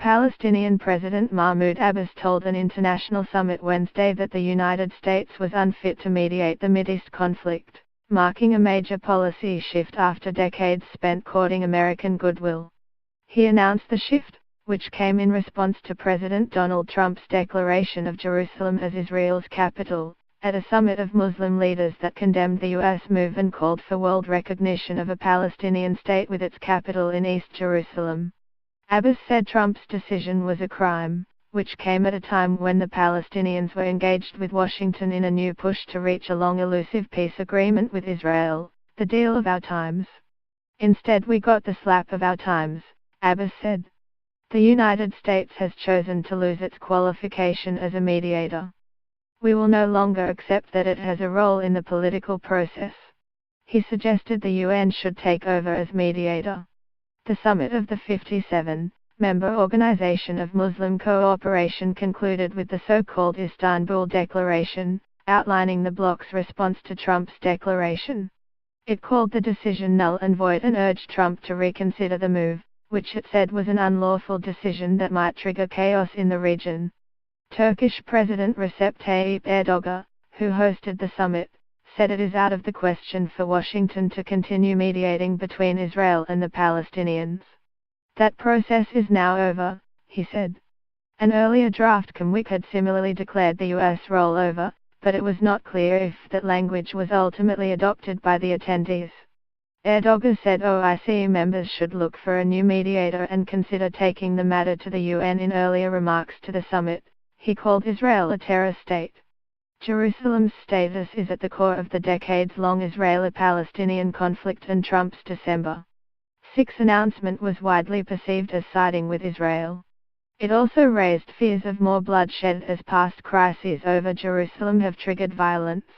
Palestinian President Mahmoud Abbas told an international summit Wednesday that the United States was unfit to mediate the Mideast conflict, marking a major policy shift after decades spent courting American goodwill. He announced the shift, which came in response to President Donald Trump's declaration of Jerusalem as Israel's capital, at a summit of Muslim leaders that condemned the U.S. move and called for world recognition of a Palestinian state with its capital in East Jerusalem. Abbas said Trump's decision was a crime, which came at a time when the Palestinians were engaged with Washington in a new push to reach a long-elusive peace agreement with Israel, the deal of our times. Instead we got the slap of our times, Abbas said. The United States has chosen to lose its qualification as a mediator. We will no longer accept that it has a role in the political process. He suggested the UN should take over as mediator. The summit of the 57-member Organization of Muslim Cooperation concluded with the so-called Istanbul Declaration, outlining the bloc's response to Trump's declaration. It called the decision null and void and urged Trump to reconsider the move, which it said was an unlawful decision that might trigger chaos in the region. Turkish President Recep Tayyip Erdogan, who hosted the summit, said it is out of the question for Washington to continue mediating between Israel and the Palestinians. That process is now over, he said. An earlier draft COMWIC had similarly declared the U.S. role over, but it was not clear if that language was ultimately adopted by the attendees. Erdogan said OIC members should look for a new mediator and consider taking the matter to the UN. In earlier remarks to the summit, he called Israel a terror state. Jerusalem's status is at the core of the decades-long Israeli-Palestinian conflict, and Trump's December 6 announcement was widely perceived as siding with Israel. It also raised fears of more bloodshed as past crises over Jerusalem have triggered violence.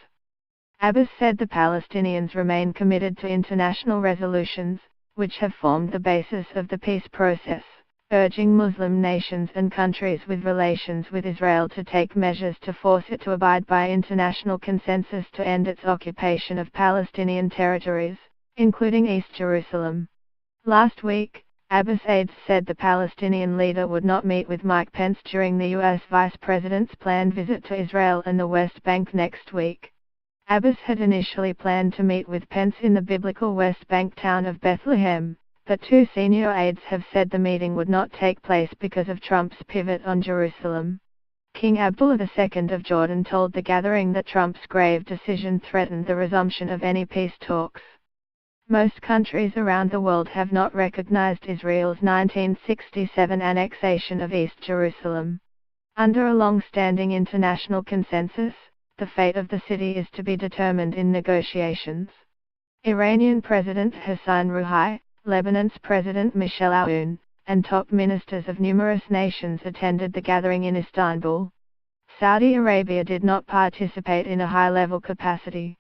Abbas said the Palestinians remain committed to international resolutions, which have formed the basis of the peace process, urging Muslim nations and countries with relations with Israel to take measures to force it to abide by international consensus to end its occupation of Palestinian territories, including East Jerusalem. Last week, Abbas' aides said the Palestinian leader would not meet with Mike Pence during the U.S. Vice President's planned visit to Israel and the West Bank next week. Abbas had initially planned to meet with Pence in the biblical West Bank town of Bethlehem, but two senior aides have said the meeting would not take place because of Trump's pivot on Jerusalem. King Abdullah II of Jordan told the gathering that Trump's grave decision threatened the resumption of any peace talks. Most countries around the world have not recognized Israel's 1967 annexation of East Jerusalem. Under a long-standing international consensus, the fate of the city is to be determined in negotiations. Iranian President Hassan Rouhani, Lebanon's President Michel Aoun, and top ministers of numerous nations attended the gathering in Istanbul. Saudi Arabia did not participate in a high-level capacity.